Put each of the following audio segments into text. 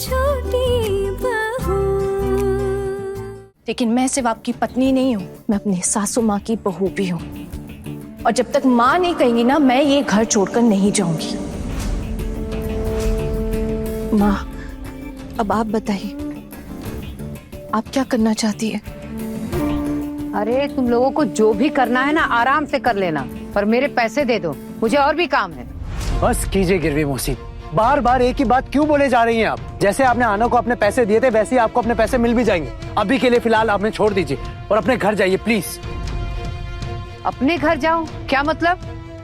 छोटी बहू। लेकिन मैं सिर्फ आपकी पत्नी नहीं हूँ, मैं अपनी सासू माँ की बहू भी हूँ। और जब तक माँ नहीं कहेंगी ना, मैं ये घर छोड़कर नहीं जाऊंगी। माँ, अब आप बताइए, आप क्या करना चाहती है? अरे तुम लोगों को जो भी करना है ना आराम से कर लेना, पर मेरे पैसे दे दो, मुझे और भी काम है। बस कीजिए गिरवी मौसी, बार बार एक ही बात क्यों बोले जा रही हैं आप? जैसे आपने आना को अपने पैसे दिए थे वैसे ही आपको अपने पैसे मिल भी जाएंगे। अभी के लिए फिलहाल आप हमें छोड़ दीजिए और अपने घर जाइए प्लीज। अपने घर जाऊं? क्या मतलब?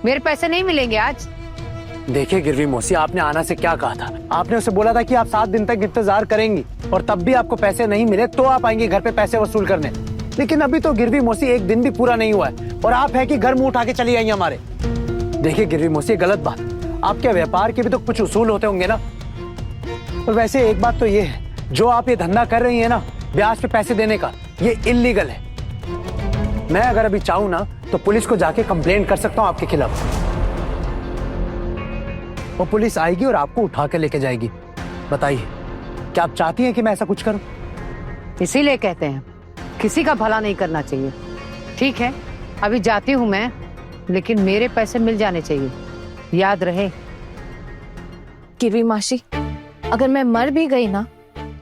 मेरे पैसे नहीं मिलेंगे आज? देखिए गिरवी मौसी, आपने आना से क्या कहा था? आपने उसे बोला था कि आप 7 दिन तक इंतजार करेंगी और तब भी आपको पैसे नहीं मिले तो आप आएंगे घर पे पैसे वसूल करने। लेकिन अभी तो गिरवी मौसी एक दिन भी पूरा नहीं हुआ है और आप है कि घर मुंह उठा के चली आई हमारे। देखिए गिरवी मौसी, गलत बात, आपके व्यापार के भी तो कुछ उसूल होते होंगे ना। और वैसे एक बात तो ये है, जो आप ये धंधा कर रही है ना ब्याज पे पैसे देने का, ये इल्लीगल है। मैं अगर अभी चाहूं ना तो पुलिस को जाके कंप्लेंट कर सकता हूं आपके खिलाफ। वो पुलिस आएगी और आपको उठा के लेके जाएगी। बताइए, क्या आप चाहती हैं कि मैं ऐसा कुछ करूं? इसीलिए कहते हैं किसी का भला नहीं करना चाहिए। ठीक है, अभी जाती हूँ मैं, लेकिन मेरे पैसे मिल जाने चाहिए, याद रहे। गिरवी मासी, अगर मैं मर भी गई ना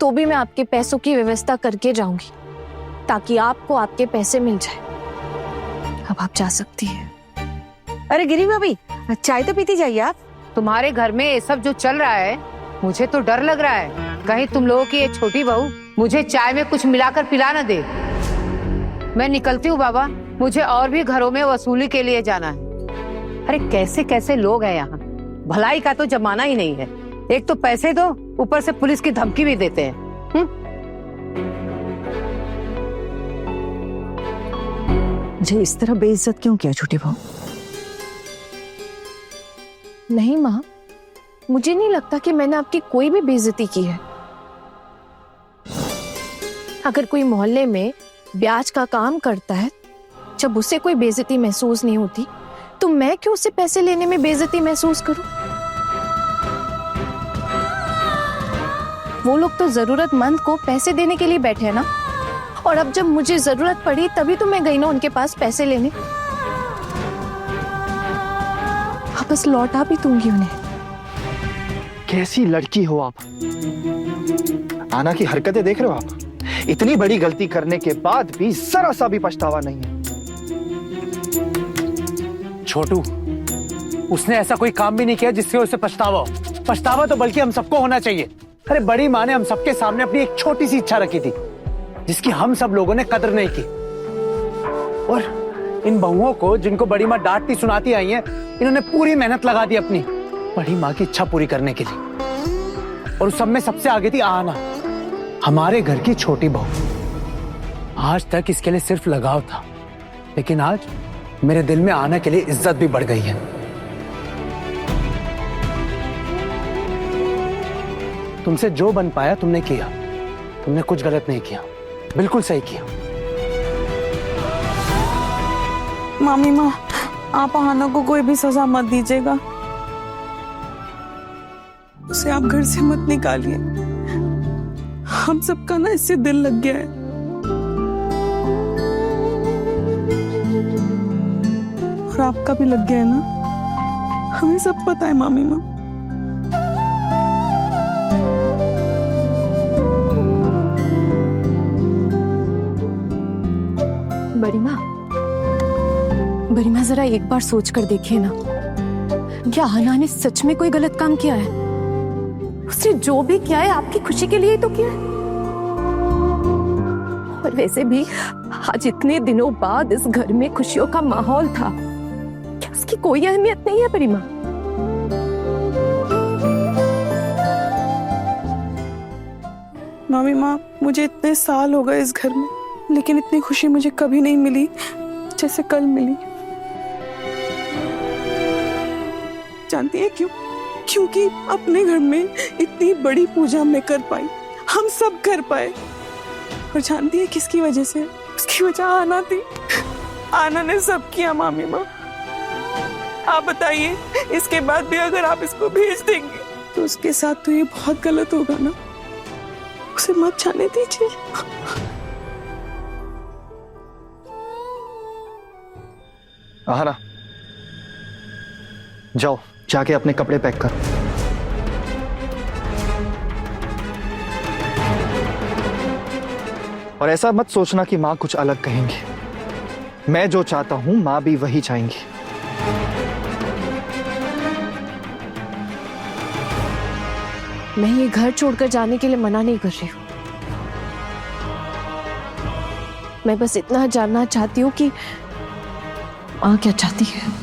तो भी मैं आपके पैसों की व्यवस्था करके जाऊंगी ताकि आपको आपके पैसे मिल जाए। अब आप जा सकती हैं। अरे गिरी भाभी, चाय तो पीती जाइए आप। तुम्हारे घर में ये सब जो चल रहा है मुझे तो डर लग रहा है, कहीं तुम लोगों की ये छोटी बहू मुझे चाय में कुछ मिलाकर पिला ना दे। मैं निकलती हूँ बाबा, मुझे और भी घरों में वसूली के लिए जाना है। अरे कैसे कैसे लोग हैं यहाँ, भलाई का तो जमाना ही नहीं है। एक तो पैसे दो, ऊपर से पुलिस की धमकी भी देते हैं। मुझे इस तरह बेइज्जत क्यों किया छोटी बहू? नहीं माँ, मुझे नहीं लगता कि मैंने आपकी कोई भी बेइज्जती की है। अगर कोई मोहल्ले में ब्याज का काम करता है, जब उसे कोई बेइज्जती महसूस नहीं होती तो मैं क्यों उससे पैसे लेने में बेइज्जती महसूस करूं? वो लोग तो जरूरतमंद को पैसे देने के लिए बैठे हैं ना, और अब जब मुझे जरूरत पड़ी तभी तो मैं गई ना उनके पास पैसे लेने। वापस लौटा भी दूंगी उन्हें। कैसी लड़की हो आप? आना की हरकतें देख रहे हो आप? इतनी बड़ी गलती करने के बाद भी जरा सा भी पछतावा नहीं है। छोटू, उसने ऐसा कोई काम भी नहीं किया जिससे उसे पछतावा हो। पछतावा तो बल्कि हम सबको होना चाहिए। अरे बड़ी माँ ने हम सबके सामने अपनी एक छोटी सी इच्छा रखी थी जिसकी हम सब लोगों ने कदर नहीं की, और इन बहुओं को जिनको बड़ी माँ डांटती सुनाती आई हैं, इन्होंने पूरी मेहनत लगा दी अपनी बड़ी माँ की इच्छा पूरी करने के लिए। और उस सब में सबसे आगे थी आना, हमारे घर की छोटी बहू। आज तक इसके लिए सिर्फ लगाव था, लेकिन आज मेरे दिल में आना के लिए इज्जत भी बढ़ गई है। तुमसे जो बन पाया तुमने किया, तुमने कुछ गलत नहीं किया, बिल्कुल सही किया। मामी माँ, आप आना को कोई भी सजा मत दीजिएगा, उसे आप घर से मत निकालिए। हम सबका ना इससे दिल लग गया है। और आपका भी लग गया है ना, हमें सब पता है मामी माँ। बड़ी माँ जरा एक बार सोच कर देखिए ना, क्या आना ने सच में कोई गलत काम किया है? उसने जो भी किया है आपकी खुशी के लिए ही तो किया है। और वैसे भी आज इतने दिनों बाद इस घर में खुशियों का माहौल था, क्या उसकी कोई अहमियत नहीं है बड़ी माँ? मामी माँ, मुझे इतने साल हो गए इस घर में, लेकिन इतनी खुशी मुझे कभी नहीं मिली जैसे कल मिली। जानती है क्यों? क्योंकि अपने घर में इतनी बड़ी पूजा मैं कर पाई, हम सब कर पाए। और जानती है किसकी वजह से? उसकी वजह आना थी। आना ने सब किया मामी माँ। आप बताइए, इसके बाद भी अगर आप इसको भेज देंगे तो उसके साथ तो ये बहुत गलत होगा ना। उसे मत जाने दीजिए। आहाना, जाओ जाके अपने कपड़े पैक करो। और ऐसा मत सोचना कि माँ कुछ अलग कहेंगी। मैं जो चाहता हूं माँ भी वही चाहेंगी। मैं ये घर छोड़कर जाने के लिए मना नहीं कर रही हूँ। मैं बस इतना जानना चाहती हूँ कि माँ क्या चाहती है।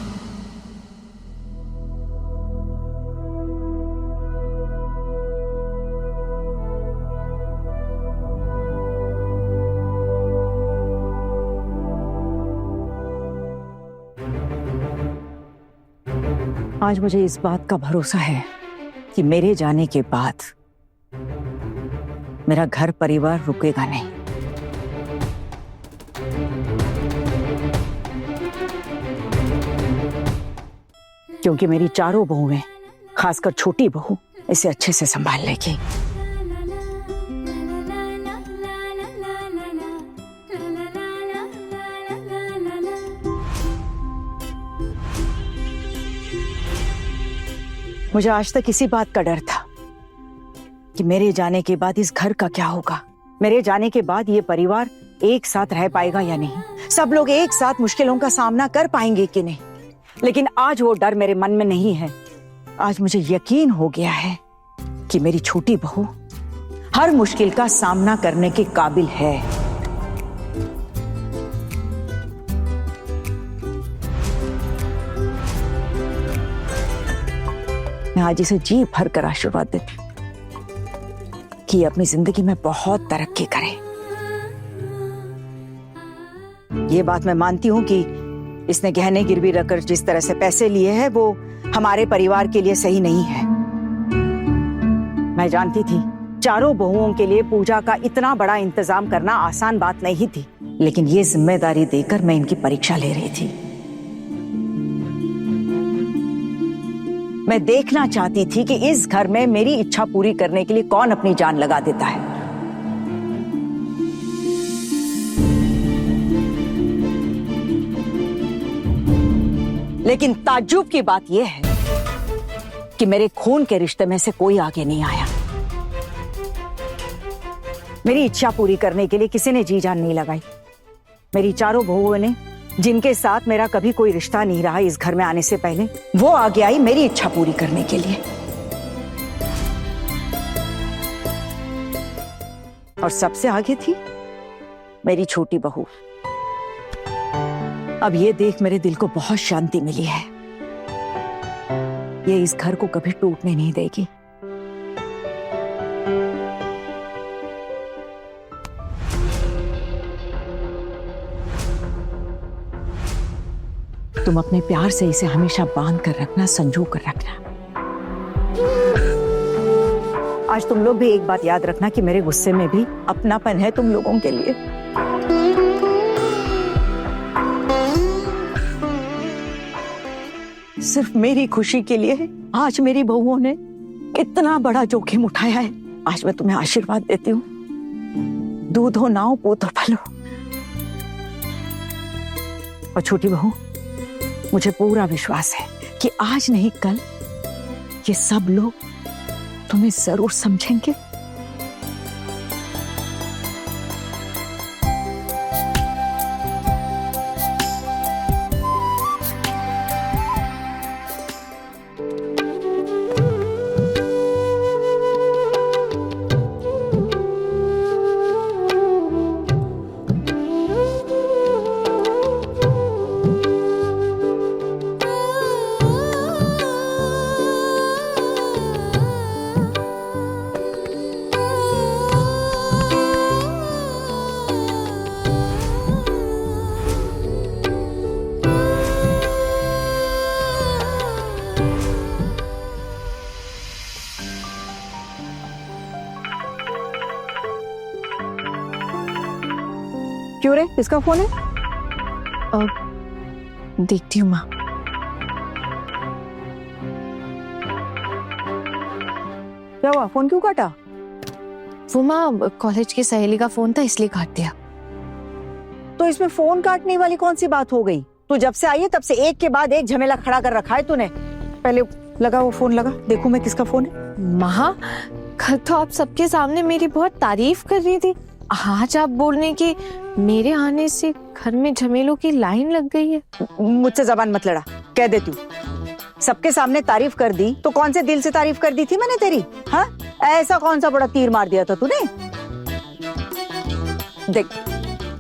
आज मुझे इस बात का भरोसा है कि मेरे जाने के बाद मेरा घर परिवार रुकेगा नहीं। क्योंकि मेरी चारों बहुएं, खासकर छोटी बहू, इसे अच्छे से संभाल लेगी। मुझे आज तक इसी बात का डर था कि मेरे जाने के बाद इस घर का क्या होगा। मेरे जाने के बाद ये परिवार एक साथ रह पाएगा या नहीं, सब लोग एक साथ मुश्किलों का सामना कर पाएंगे कि नहीं। लेकिन आज वो डर मेरे मन में नहीं है। आज मुझे यकीन हो गया है कि मेरी छोटी बहू हर मुश्किल का सामना करने के काबिल है। मैं आज इसे जी भर कर आशीर्वाद देती कि ये अपनी जिंदगी में बहुत तरक्की करे। ये बात मैं मानती हूं कि इसने गहने गिरवी रखकर जिस तरह से पैसे लिए हैं वो हमारे परिवार के लिए सही नहीं है। मैं जानती थी चारों बहुओं के लिए पूजा का इतना बड़ा इंतजाम करना आसान बात नहीं थी, लेकिन ये जिम्मेदारी देकर मैं इनकी परीक्षा ले रही थी। मैं देखना चाहती थी कि इस घर में मेरी इच्छा पूरी करने के लिए कौन अपनी जान लगा देता है। लेकिन ताज्जुब की बात यह है कि मेरे खून के रिश्ते में से कोई आगे नहीं आया। मेरी इच्छा पूरी करने के लिए किसी ने जी जान नहीं लगाई। मेरी चारों बहुओं ने, जिनके साथ मेरा कभी कोई रिश्ता नहीं रहा इस घर में आने से पहले, वो आगे आई मेरी इच्छा पूरी करने के लिए। और सबसे आगे थी मेरी छोटी बहू। अब ये देख मेरे दिल को बहुत शांति मिली है। ये इस घर को कभी टूटने नहीं देगी। तुम अपने प्यार से इसे हमेशा बांध कर रखना, संजो कर रखना। आज तुम लोग भी एक बात याद रखना कि मेरे गुस्से में भी अपनापन है तुम लोगों के लिए। सिर्फ मेरी खुशी के लिए आज मेरी बहुओं ने इतना बड़ा जोखिम उठाया है। आज मैं तुम्हें आशीर्वाद देती हूँ, दूधो नाव पूतो फलो। और छोटी बहू, मुझे पूरा विश्वास है कि आज नहीं कल ये सब लोग तुम्हें जरूर समझेंगे। क्यों रे, किसका फोन है? देखती हूँ माँ। क्या हुआ, फोन क्यों काटा? वो माँ कॉलेज की सहेली का फोन था इसलिए काट दिया। तो इसमें फोन काटने वाली कौन सी बात हो गई? तू जब से आई है तब से एक के बाद एक झमेला खड़ा कर रखा है तूने। पहले लगा वो फोन, लगा देखूं मैं किसका फोन है। माँ कल तो आप सबके सामने मेरी बहुत तारीफ कर रही थी, आज आप बोलने की मेरे आने से घर में झमेलों की लाइन लग गई है। मुझसे जबान मत लड़ा, कह दे तू। सबके सामने तारीफ कर दी तो कौन से दिल से तारीफ कर दी थी मैंने तेरी? हाँ, ऐसा कौन सा बड़ा तीर मार दिया था तूने? देख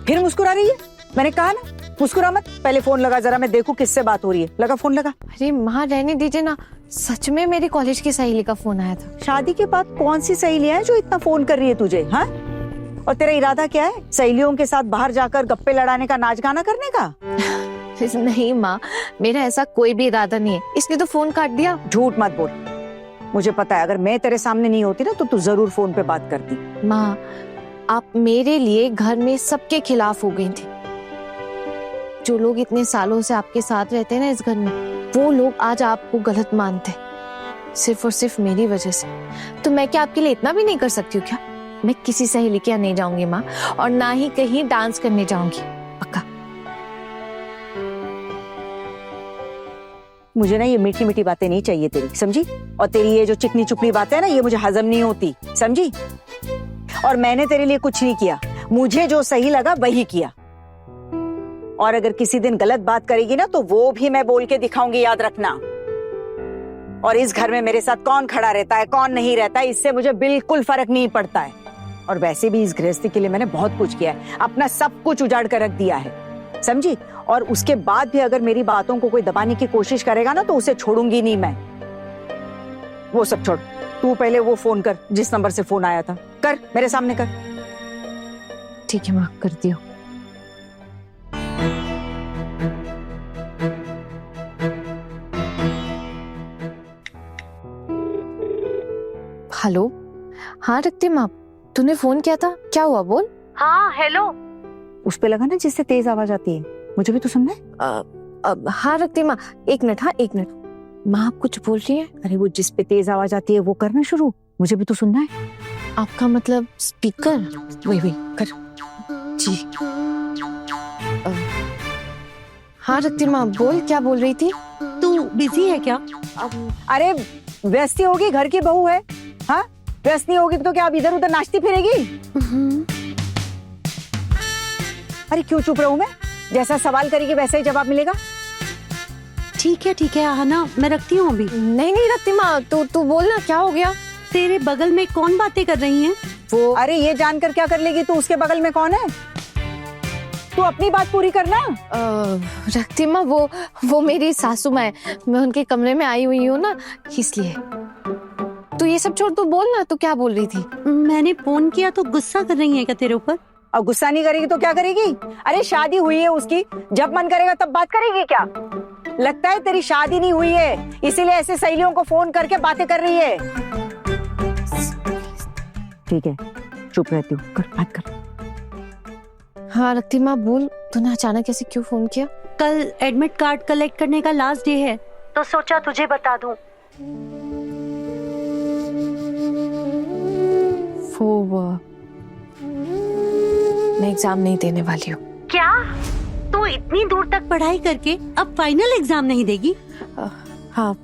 फिर मुस्कुरा रही है। मैंने कहा ना मुस्कुरा मत, पहले फोन लगा जरा मैं देखूं किससे बात हो रही है। लगा फोन, लगा। अरे माँ रहने दीजिए ना, सच में मेरी कॉलेज की सहेली का फोन आया था। शादी के बाद कौन सी सहेलियां हैं जो इतना फोन कर रही है तुझे? हाँ, और तेरा इरादा क्या है? सहेलियों के साथ बाहर जाकर गप्पे लड़ाने का, नाच गाना करने का? नहीं माँ, मेरा ऐसा कोई भी इरादा नहीं है, इसलिए तो फोन काट दिया। झूठ मत बोल, मुझे पता है अगर मैं तेरे सामने नहीं होती ना तो तू जरूर फोन पे बात करती। माँ आप मेरे लिए घर में सबके खिलाफ हो गई थी। जो लोग इतने सालों से आपके साथ रहते हैं ना इस घर में, वो लोग आज आपको गलत मानते, सिर्फ और सिर्फ मेरी वजह से। तो मैं क्या आपके लिए इतना भी नहीं कर सकती हूँ क्या? मैं किसी सहेली के यहाँ नहीं जाऊंगी माँ, और ना ही कहीं डांस करने जाऊंगी, पक्का। मुझे ना ये मीठी मीठी बातें नहीं चाहिए तेरी, समझी? और तेरी ये जो चिकनी चुपड़ी बातें है ना, ये मुझे हजम नहीं होती, समझी? और मैंने तेरे लिए कुछ नहीं किया, मुझे जो सही लगा वही किया। और अगर किसी दिन गलत बात करेगी ना तो वो भी मैं बोल के दिखाऊंगी, याद रखना। और इस घर में मेरे साथ कौन खड़ा रहता है कौन नहीं रहता है, इससे मुझे बिल्कुल फर्क नहीं पड़ता है। और वैसे भी इस गृहस्थी के लिए मैंने बहुत कुछ किया है, अपना सब कुछ उजाड़ कर रख दिया है, समझी? और उसके बाद भी अगर मेरी बातों को कोई दबाने की कोशिश करेगा ना तो उसे छोड़ूंगी नहीं मैं। वो सब छोड़, तू पहले वो फोन कर जिस नंबर से फोन आया था, कर, मेरे सामने कर। ठीक है माँ, करती हूँ। हेलो, हाँ रक्तिम आप, तूने फोन किया था, क्या हुआ बोल। हाँ हेलो, उस पे लगा ना जिससे तेज आवाज आती है, मुझे भी तो सुनना है। हाँ रक्तिम, एक मिनट, हाँ एक मिनट। माँ आप कुछ बोल रही है? अरे वो जिस पे तेज आवाज आती है वो करना शुरू, मुझे भी तो सुनना है। आपका मतलब स्पीकर? वही कर जी। हाँ रक्तिम बोल, क्या बोल रही थी? तू बिजी है क्या? अरे व्यस्त ही होगी, घर की बहू है। हाँ, व्यस्त नहीं होगी तो क्या अब इधर उधर नाचती फिरेगी? अरे क्यों चुप रहूं मैं? जैसा सवाल करेगी वैसा ही जवाब मिलेगा। ठीक है आना, मैं रखती हूँ अभी। नहीं नहीं रक्तिमा, तू बोल ना, क्या हो गया? तेरे बगल में कौन बातें कर रही हैं? वो, अरे ये जानकर क्या कर लेगी तू उसके बगल में कौन है? तू अपनी बात पूरी करना। रक्तिमा वो मेरी सासू माँ है, मैं उनके कमरे में आई हुई हूँ ना, इसलिए। तू ये सब छोड़, तू बोल ना, तू क्या बोल रही थी? मैंने फोन किया तो गुस्सा कर रही है क्या तेरे ऊपर? अब गुस्सा नहीं करेगी तो क्या करेगी? अरे शादी हुई है उसकी, जब मन करेगा तब बात करेगी क्या? लगता है तेरी शादी नहीं हुई है, इसीलिए ऐसे सहेलियों को फोन करके बातें कर रही है। ठीक है, चुप रहती हूँ, कर बात कर। हाँ रक्तिमा बोल, तूने अचानक ऐसे क्यों फोन किया? कल एडमिट कार्ड कलेक्ट करने का लास्ट डे है, तो सोचा तुझे बता दूं। मैं एग्जाम नहीं देने वाली हूँ। क्या? तू इतनी दूर तक पढ़ाई करके अब फाइनल एग्जाम नहीं देगी? हाँ,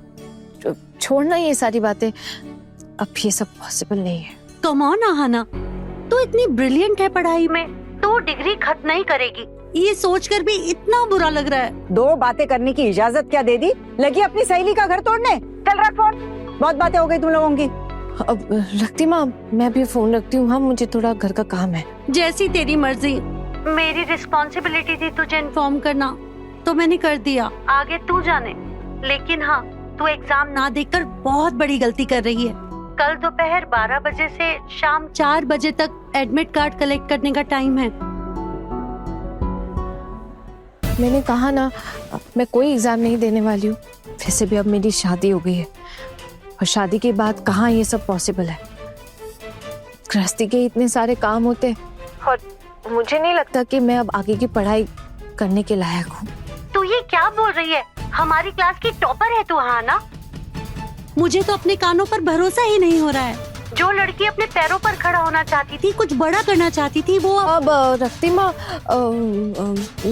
छोड़ना ये सारी बातें, अब ये सब पॉसिबल नहीं है। कम ऑन आहाना, तू इतनी ब्रिलियंट है पढ़ाई में, तो डिग्री खत्म नहीं करेगी, ये सोचकर भी इतना बुरा लग रहा है। दो बातें करने की इजाजत क्या दे दी? लगी अपनी सहेली का घर तोड़ने। चल रख फोन, बहुत बातें हो गई तुम लोगों की। अब रक्तिमा, मैं भी फोन रखती हूँ, हाँ मुझे थोड़ा घर का काम है। जैसी तेरी मर्जी, मेरी रिस्पॉन्सिबिलिटी थी तुझे इन्फॉर्म करना, तो मैंने कर दिया, आगे तू जाने। लेकिन हाँ, तू एग्जाम ना देकर बहुत बड़ी गलती कर रही है। कल दोपहर 12 बजे से शाम 4 बजे तक एडमिट कार्ड कलेक्ट करने का टाइम है। मैंने कहा ना, मैं कोई एग्जाम नहीं देने वाली हूँ। वैसे भी अब मेरी शादी हो गई है, और शादी के बाद कहाँ ये सब पॉसिबल है। गृहस्थी के इतने सारे काम होते हैं, और मुझे नहीं लगता कि मैं अब आगे की पढ़ाई करने के लायक हूँ। तू ये क्या बोल रही है? हमारी क्लास की टॉपर है तू, हाँ ना? मुझे तो अपने कानों पर भरोसा ही नहीं हो रहा है। जो लड़की अपने पैरों पर खड़ा होना चाहती थी, कुछ बड़ा करना चाहती थी, वो अब रखती माँ,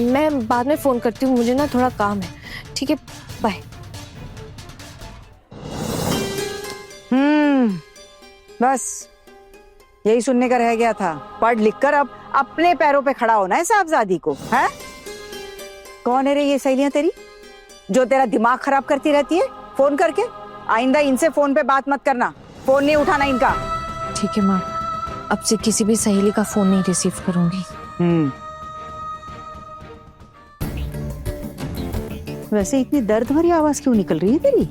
मैं बाद में फोन करती हूँ, मुझे ना थोड़ा काम है। ठीक है, बाय। बस यही सुनने का रह गया था। पढ़ लिख कर अब अपने पैरों पे खड़ा होना है साहबजादी को, है? कौन है रे ये सहेलियां तेरी जो तेरा दिमाग खराब करती रहती है फोन करके? आइंदा इनसे फोन पे बात मत करना, फोन नहीं उठाना इनका। ठीक है माँ, अब से किसी भी सहेली का फोन नहीं रिसीव करूंगी। वैसे इतनी दर्द भरी आवाज क्यों निकल रही है तेरी?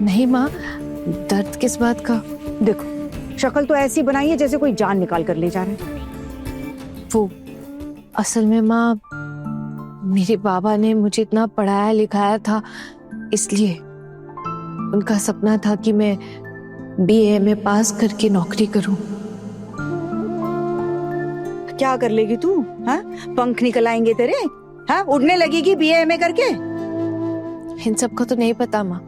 नहीं माँ, दर्द किस बात का? देखो शक्ल तो ऐसी बनाई है जैसे कोई जान निकाल कर ले जा रहा है। वो असल में माँ, मेरे बाबा ने मुझे इतना पढ़ाया लिखाया था, इसलिए उनका सपना था कि मैं बीए में पास करके नौकरी करूं। क्या कर लेगी तू? हाँ, पंख निकल आएंगे तेरे? हाँ, उड़ने लगेगी बीए में करके? इन सब का तो नहीं पता माँ,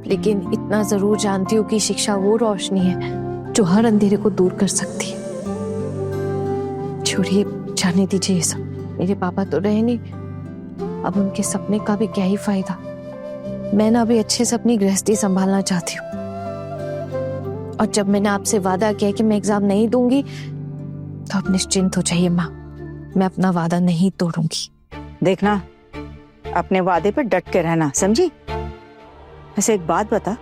लेकिन इतना जरूर जानती हूँ कि शिक्षा वो रोशनी है जो हर अंधेरे को दूर कर सकती है। छोड़िए, जाने दीजिए ये सब। मेरे पापा तो रहे नहीं, अब उनके सपने का भी क्या ही फायदा। मैं ना अभी अच्छे से अपनी गृहस्थी संभालना चाहती हूँ, और जब मैंने आपसे वादा किया कि मैं एग्जाम नहीं दूंगी, तो आप निश्चिंत हो जाइए माँ, मैं अपना वादा नहीं तोड़ूंगी। देखना, अपने वादे पर डट के रहना, समझी? ऐसे एक बात बता,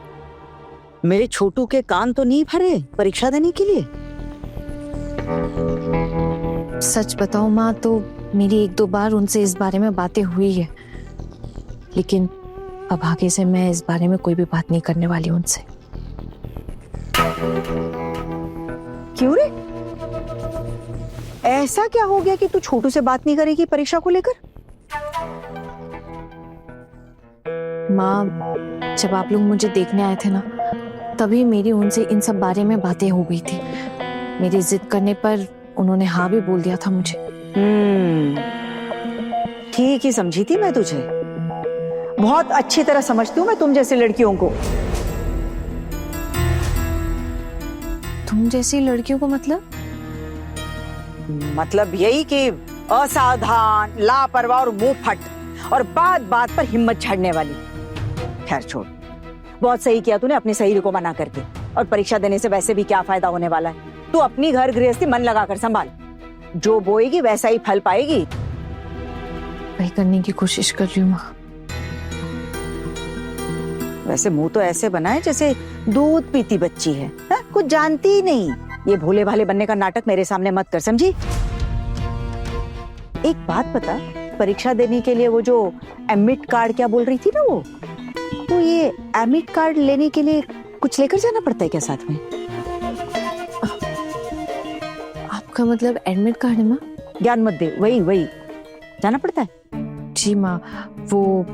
मेरे छोटू के कान तो नहीं भरे परीक्षा देने के लिए? सच बताऊं माँ, तो मेरी एक दो बार उनसे इस बारे में बातें हुई है, लेकिन अब आगे से मैं इस बारे में कोई भी बात नहीं करने वाली उनसे। क्यों रे? ऐसा क्या हो गया कि तू छोटू से बात नहीं करेगी परीक्षा को लेकर? माँ, जब आप लोग मुझे देखने आए थे ना, तभी मेरी उनसे इन सब बारे में बातें हो गई थी। मेरी जिद करने पर उन्होंने हाँ भी बोल दिया था मुझे। ठीक ही समझी थी मैं तुझे, बहुत अच्छी तरह समझती हूँ मैं तुम जैसी लड़कियों को। तुम जैसी लड़कियों को मतलब यही कि असावधान, लापरवाह और मुंह फट, और बात बात पर हिम्मत छाड़ने वाली। खैर छोड़, बहुत सही किया तूने अपनी सहेली को मना करके, और परीक्षा देने से वैसे भी क्या फायदा होने वाला है। तू अपनी घर गृहस्थी मन लगाकर संभाल, जो बोएगी वैसा ही फल पाएगी। वही करने की कोशिश कर रही हूँ माँ। वैसे मुंह तो ऐसे बनाए जैसे दूध पीती बच्ची है, हा? कुछ जानती ही नहीं। ये भोले भाले बनने का नाटक मेरे सामने मत कर, समझी? एक बात बता, परीक्षा देने के लिए वो जो एडमिट कार्ड क्या बोल रही थी ना, वो तो ये एडमिट कार्ड लेने के लिए कुछ लेकर जाना पड़ता है क्या साथ में? आपका मतलब एडमिट कार्ड है माँ? ज्ञान मत दे, वही वही जाना पड़ता है। जी माँ, वो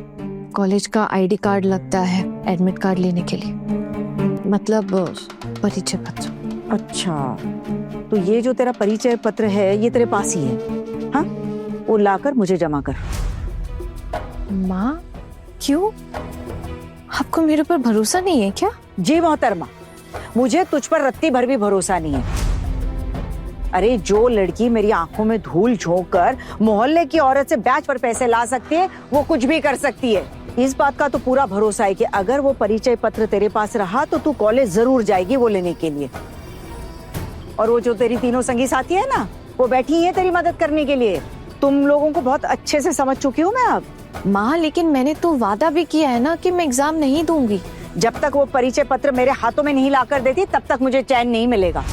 कॉलेज का आईडी कार्ड लगता है एडमिट कार्ड लेने के लिए, मतलब परिचय पत्र। अच्छा, तो ये जो तेरा परिचय पत्र है ये तेरे पास ही है? हाँ, वो लाकर मुझे जमा कर। माँ, क्यों? आपको मेरे पर भरोसा नहीं है क्या? जी मोहतरमा, मुझे तुझ पर रत्ती भर भी भरोसा नहीं है। अरे जो लड़की मेरी आंखों में धूल झोंक कर मोहल्ले की औरत से ब्याज पर पैसे ला सकती है, वो कुछ भी कर सकती है। इस बात का तो पूरा भरोसा है कि अगर वो परिचय पत्र तेरे पास रहा तो तू कॉलेज जरूर जाएगी वो लेने के लिए। और वो जो तेरी तीनों संगी साथी है ना, वो बैठी है तेरी मदद करने के लिए। तुम लोगों को बहुत अच्छे से समझ चुकी हूँ मैं अब। माँ, लेकिन मैंने तो वादा भी किया है ना कि मैं एग्जाम नहीं दूंगी। जब तक वो परिचय पत्र मेरे हाथों में नहीं लाकर देती तब तक मुझे चैन नहीं मिलेगा,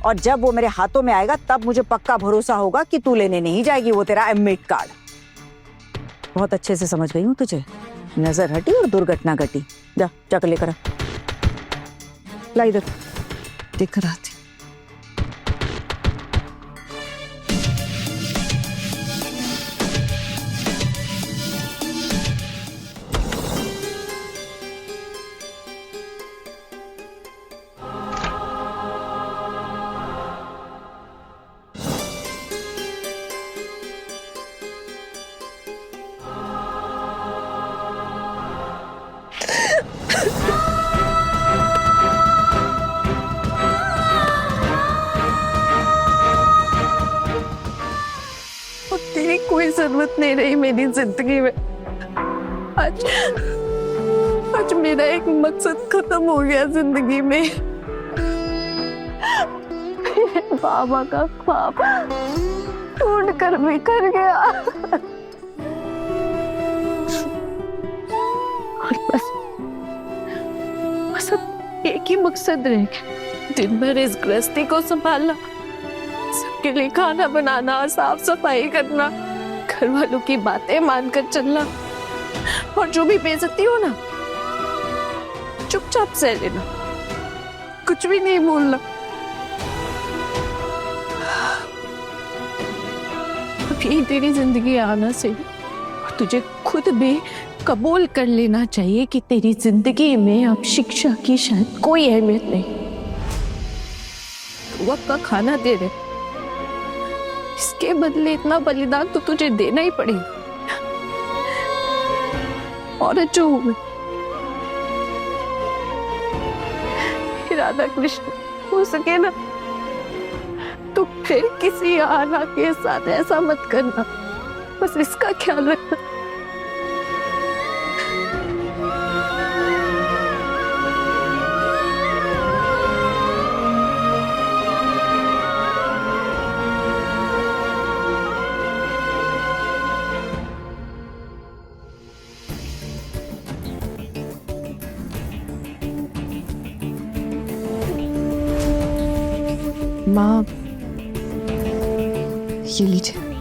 और जब वो मेरे हाथों में आएगा तब मुझे पक्का भरोसा होगा कि तू लेने नहीं जाएगी वो तेरा एडमिट कार्ड। बहुत अच्छे से समझ गई हूँ तुझे। नजर हटी और दुर्घटना घटी। जा जाकर लेकर आ। ला इधर। देकर आती। जरूरत नहीं रही मेरी जिंदगी में। आज मेरा एक मकसद खत्म हो गया जिंदगी में। बाबा का ख्वाब टूट कर बिखर गया। और बस अब एक ही मकसद रह गया, दिन भर इस गृहस्थी को संभालना, सबके लिए खाना बनाना, साफ सफाई करना, घर वालों की बातें मानकर चलना, और जो भी बेइज्जती हो ना चुपचाप सह लेना, कुछ भी नहीं बोलना। अब यही तेरी जिंदगी आना से, और तुझे खुद भी कबूल कर लेना चाहिए कि तेरी जिंदगी में अब शिक्षा की शायद कोई अहमियत नहीं। तू वक्त का खाना दे रहे, इसके बदले इतना बलिदान तो तुझे देना ही पड़ेगा। औरत जो हुए, राधा कृष्ण, हो सके ना तो फिर किसी आना के साथ ऐसा मत करना, बस इसका ख्याल रखना। माँ, ये लीजिए।